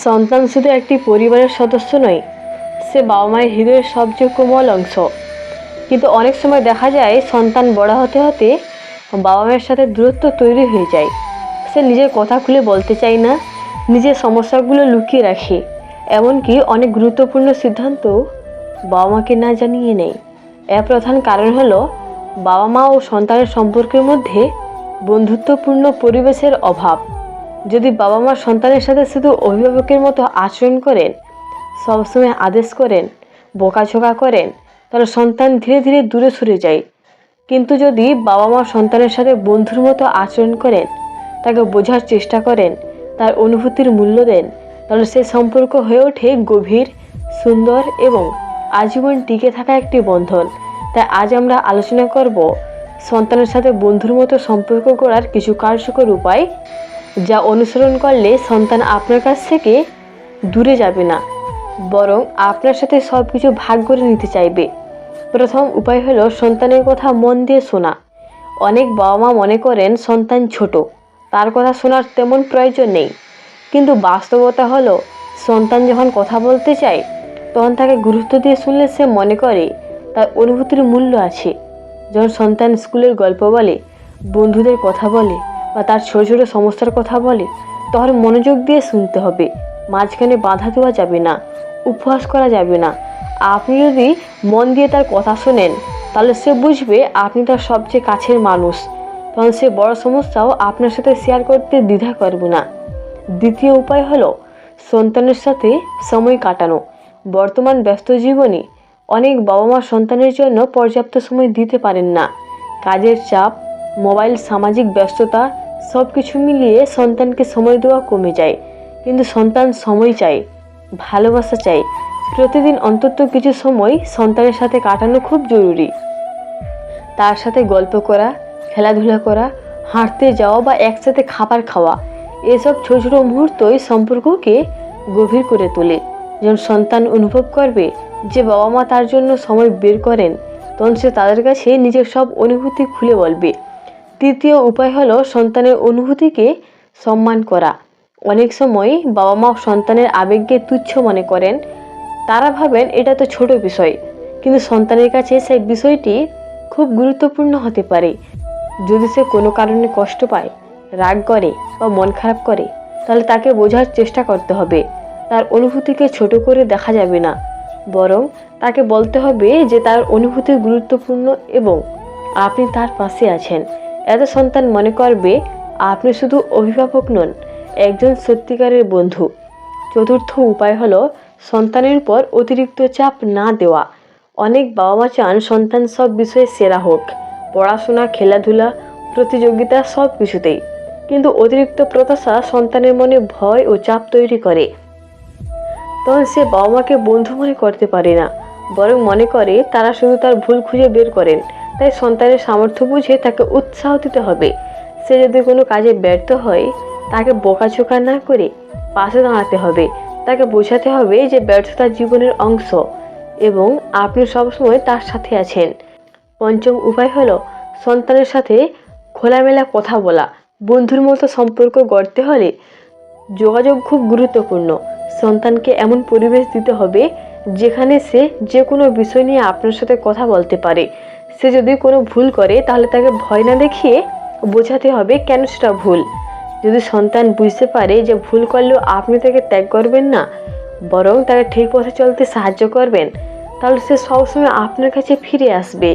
সন্তান শুধু একটি পরিবারের সদস্য নয়, সে বাবা মায়ের হৃদয়ের সবচেয়ে কোমল অংশ। কিন্তু অনেক সময় দেখা যায় সন্তান বড় হতে হতে বাবা মায়ের সাথে দূরত্ব তৈরি হয়ে যায়। সে নিজের কথা খুলে বলতে চায় না, নিজের সমস্যাগুলো লুকিয়ে রাখে, এমনকি অনেক গুরুত্বপূর্ণ সিদ্ধান্ত বাবা মাকে না জানিয়ে নেয়। এর প্রধান কারণ হলো বাবা মা ও সন্তানের সম্পর্কের মধ্যে বন্ধুত্বপূর্ণ পরিবেশের অভাব। যদি বাবা মা সন্তানের সাথে শুধু অভিভাবকের মতো আচরণ করেন, সবসময় আদেশ করেন, বকাঝকা করেন, তাহলে সন্তান ধীরে ধীরে দূরে সরে যায়। কিন্তু যদি বাবা মা সন্তানের সাথে বন্ধুর মতো আচরণ করেন, তাকে বোঝার চেষ্টা করেন, তার অনুভূতির মূল্য দেন, তাহলে সেই সম্পর্ক হয়ে ওঠে গভীর, সুন্দর এবং আজীবন টিকে থাকা একটি বন্ধন। তাই আজ আমরা আলোচনা করব সন্তানের সাথে বন্ধুর মতো সম্পর্ক গড়ার কিছু কার্যকর উপায়, যা অনুসরণ করলে সন্তান আপনার কাছ থেকে দূরে যাবে না, বরং আপনার সাথে সব কিছু ভাগ করে নিতে চাইবে। প্রথম উপায় হলো সন্তানের কথা মন দিয়ে শোনা। অনেক বাবা মা মনে করেন সন্তান ছোট, তার কথা শোনার তেমন প্রয়োজন নেই। কিন্তু বাস্তবতা হলো সন্তান যখন কথা বলতে চায়, তখন তাকে গুরুত্ব দিয়ে শুনলে সে মনে করে তার অনুভূতির মূল্য আছে। যখন সন্তান স্কুলের গল্প বলে, বন্ধুদের কথা বলে বা তার ছোট ছোট সমস্যার কথা বলে, তখন মনোযোগ দিয়ে শুনতে হবে। মাঝখানে বাধা দেওয়া যাবে না, উপহাস করা যাবে না। আপনি যদি মন দিয়ে তার কথা শোনেন, তাহলে সে বুঝবে আপনি তার সবচেয়ে কাছের মানুষ। তখন সে বড় সমস্যাও আপনার সাথে শেয়ার করতে দ্বিধা করবে না। দ্বিতীয় উপায় হলো সন্তানের সাথে সময় কাটানো। বর্তমান ব্যস্ত জীবনে অনেক বাবা মা সন্তানের জন্য পর্যাপ্ত সময় দিতে পারেন না। কাজের চাপ, মোবাইল, সামাজিক ব্যস্ততা সব কিছু মিলিয়ে সন্তানকে সময় দেওয়া কমে যায়। কিন্তু সন্তান সময় চায়, ভালোবাসা চায়। প্রতিদিন অন্তত কিছু সময় সন্তানের সাথে কাটানো খুব জরুরি। তার সাথে গল্প করা, খেলাধুলা করা, হাঁটতে যাওয়া বা একসাথে খাবার খাওয়া, এসব ছোট ছোট মুহূর্তই সম্পর্ককে গভীর করে তোলে। যখন সন্তান অনুভব করবে যে বাবা মা তার জন্য সময় বের করেন, তখন সে তাদের কাছে নিজের সব অনুভূতি খুলে বলবে। তৃতীয় উপায় হলো সন্তানের অনুভূতিকে সম্মান করা। অনেক সময় বাবা মা সন্তানের আবেগকে তুচ্ছ মনে করেন। তারা ভাবেন এটা তো ছোট বিষয়, কিন্তু সন্তানের কাছে সেই বিষয়টি খুব গুরুত্বপূর্ণ হতে পারে। যদি সে কোনো কারণে কষ্ট পায়, রাগ করে বা মন খারাপ করে, তাহলে তাকে বোঝার চেষ্টা করতে হবে। তার অনুভূতিকে ছোট করে দেখা যাবে না, বরং তাকে বলতে হবে যে তার অনুভূতি গুরুত্বপূর্ণ এবং আপনি তার পাশে আছেন। এতে সন্তান মনে করবে আপনি শুধু অভিভাবক নন, একজন সত্যিকারের বন্ধু। চতুর্থ উপায় হলো সন্তানের উপর অতিরিক্ত চাপ না দেওয়া। অনেক বাবা মা চান সন্তান সব বিষয়ে সেরা হোক, পড়াশোনা, খেলাধুলা, প্রতিযোগিতা সব কিছুতেই। কিন্তু অতিরিক্ত প্রত্যাশা সন্তানের মনে ভয় ও চাপ তৈরি করে। তখন সে বাবা মাকে বন্ধু মনে করতে পারে না, বরং মনে করে তারা শুধু তার ভুল খুঁজে বের করেন। তাই সন্তানের সামর্থ্য বুঝে তাকে উৎসাহ দিতে হবে। সে যদি কোনো কাজে ব্যর্থ হয়, তাকে বকাঝকা না করে পাশে দাঁড়াতে হবে। তাকে বোঝাতে হবে যে ব্যর্থতা জীবনের অংশ এবং আপনি সবসময় তার সাথে আছেন। পঞ্চম উপায় হলো সন্তানের সাথে খোলামেলা কথা বলা। বন্ধুর মতো সম্পর্ক গড়তে হলে যোগাযোগ খুব গুরুত্বপূর্ণ। সন্তানকে এমন পরিবেশ দিতে হবে যেখানে সে যে কোনো বিষয় নিয়ে আপনার সাথে কথা বলতে পারে। সে যদি কোনো ভুল করে, তাহলে তাকে ভয় না দেখিয়ে বোঝাতে হবে কেন সেটা ভুল। যদি সন্তান বুঝতে পারে যে ভুল করলেও আপনি তাকে ত্যাগ করবেন না, বরং তাকে ঠিক পথে চলতে সাহায্য করবেন, তাহলে সে সবসময় আপনার কাছে ফিরে আসবে।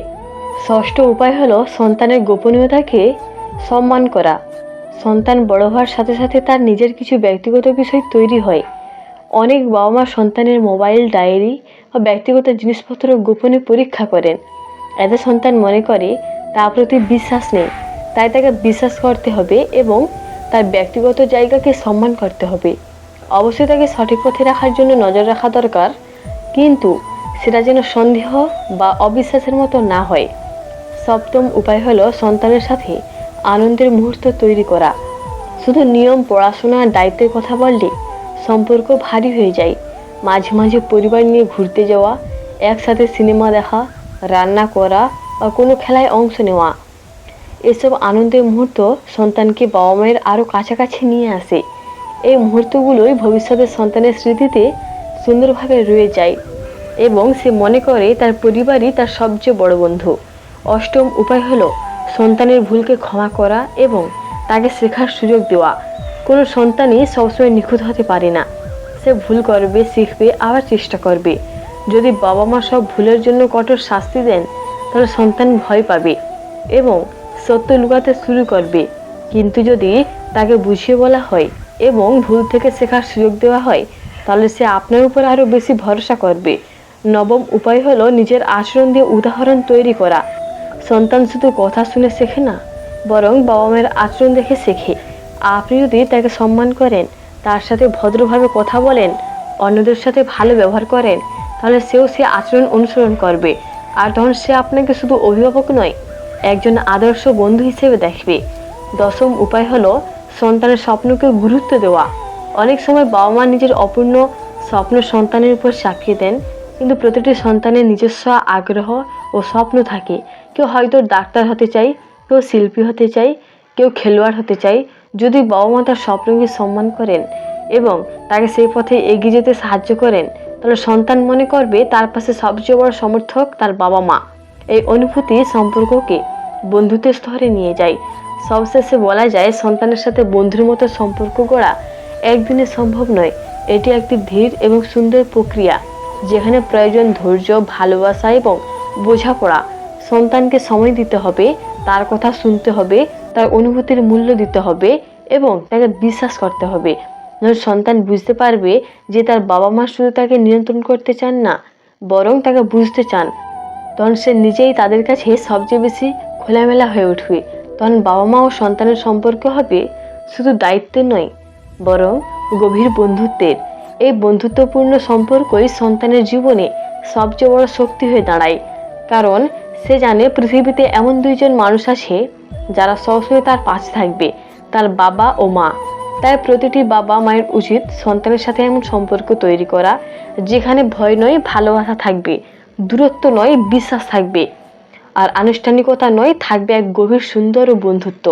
ষষ্ঠ উপায় হলো সন্তানের গোপনীয়তাকে সম্মান করা। সন্তান বড় হওয়ার সাথে সাথে তার নিজের কিছু ব্যক্তিগত বিষয় তৈরি হয়। অনেক বাবা মা সন্তানের মোবাইল, ডায়েরি বা ব্যক্তিগত জিনিসপত্র গোপনে পরীক্ষা করেন। এতে সন্তান মনে করে তার প্রতি বিশ্বাস নেই। তাই তাকে বিশ্বাস করতে হবে এবং তার ব্যক্তিগত জায়গাকে সম্মান করতে হবে। অবশ্যই তাকে সঠিক পথে রাখার জন্য নজর রাখা দরকার, কিন্তু সেটা যেন সন্দেহ বা অবিশ্বাসের মতো না হয়। সপ্তম উপায় হলো সন্তানের সাথে আনন্দের মুহূর্ত তৈরি করা। শুধু নিয়ম, পড়াশোনা, দায়িত্বের কথা বললে সম্পর্ক ভারী হয়ে যায়। মাঝে মাঝে পরিবার নিয়ে ঘুরতে যাওয়া, একসাথে সিনেমা দেখা, রান্না করা বা কোনো খেলায় অংশ নেওয়া, এসব আনন্দের মুহূর্ত সন্তানকে বাবা মায়ের আরও কাছাকাছি নিয়ে আসে। এই মুহূর্তগুলোই ভবিষ্যতের সন্তানের স্মৃতিতে সুন্দরভাবে রয়ে যায় এবং সে মনে করে তার পরিবারই তার সবচেয়ে বড় বন্ধু। অষ্টম উপায় হলো সন্তানের ভুলকে ক্ষমা করা এবং তাকে শেখার সুযোগ দেওয়া। কোনো সন্তানই সবসময় নিখুঁত হতে পারে না। সে ভুল করবে, শিখবে, আবার চেষ্টা করবে। যদি বাবা মা সব ভুলের জন্য কঠোর শাস্তি দেন তাহলে সন্তান ভয় পাবে এবং সত্য লুকাতে শুরু করবে। কিন্তু যদি তাকে বুঝিয়ে বলা হয় এবং ভুল থেকে শেখার সুযোগ দেওয়া হয় তাহলে সে আপনার উপর আরও বেশি ভরসা করবে। নবম উপায় হলো নিজের আচরণ দিয়ে উদাহরণ তৈরি করা। সন্তান শুধু কথা শুনে শেখে না, বরং বাবা মায়ের আচরণ দেখে শেখে। আপনি যদি তাকে সম্মান করেন, তার সাথে ভদ্রভাবে কথা বলেন, অন্যদের সাথে ভালো ব্যবহার করেন, তাহলে সেও সে আচরণ অনুসরণ করবে। আর তখন সে আপনাকে শুধু অভিভাবক নয়, একজন আদর্শ বন্ধু হিসেবে দেখবে। দশম উপায় হলো সন্তানের স্বপ্নকে গুরুত্ব দেওয়া। অনেক সময় বাবা মা নিজের অপূর্ণ স্বপ্ন সন্তানের উপর চাপিয়ে দেন, কিন্তু প্রতিটি সন্তানের নিজস্ব আগ্রহ ও স্বপ্ন থাকে। কেউ হয়তো ডাক্তার হতে চায়, কেউ শিল্পী হতে চায়, কেউ খেলোয়াড় হতে চায়। যদি বাবা মা তার স্বপ্নকে সম্মান করেন এবং তাকে সেই পথে এগিয়ে যেতে সাহায্য করেন তাহলে সন্তান মনে করবে তার পাশে সবচেয়ে বড় সমর্থক তার বাবা মা। এই অনুভূতি সম্পর্ককে বন্ধুত্বের স্তরে নিয়ে যায়। সবশেষে বলা যায়, সন্তানের সাথে বন্ধুর মতো সম্পর্ক গড়া একদিনে সম্ভব নয়। এটি একটি ধীর এবং সুন্দর প্রক্রিয়া, যেখানে প্রয়োজন ধৈর্য, ভালোবাসা এবং বোঝাপড়া। সন্তানকে সময় দিতে হবে, তার কথা শুনতে হবে, তার অনুভূতির মূল্য দিতে হবে এবং তাকে বিশ্বাস করতে হবে। সন্তান বুঝতে পারবে যে তার বাবা মা শুধু তাকে নিয়ন্ত্রণ করতে চান না, বরং তাকে বুঝতে চান। তখন সে নিজেই তাদের কাছে সবচেয়ে বেশি খোলামেলা হয়ে উঠবে। তখন বাবা মা ও সন্তানের সম্পর্ক হবে শুধু দায়িত্বের নয়, বরং গভীর বন্ধুত্বের। এই বন্ধুত্বপূর্ণ সম্পর্কই সন্তানের জীবনে সবচেয়ে বড় শক্তি হয়ে দাঁড়ায়, কারণ সে জানে পৃথিবীতে এমন দুইজন মানুষ আছে যারা সবসময় তার পাশে থাকবে, তার বাবা ও মা। তাই প্রতিটি বাবা মায়ের উচিত সন্তানের সাথে এমন সম্পর্ক তৈরি করা যেখানে ভয় নয়, ভালোবাসা থাকবে, দূরত্ব নয়, বিশ্বাস থাকবে, আর আনুষ্ঠানিকতা নয়, থাকবে এক গভীর সুন্দর বন্ধুত্ব।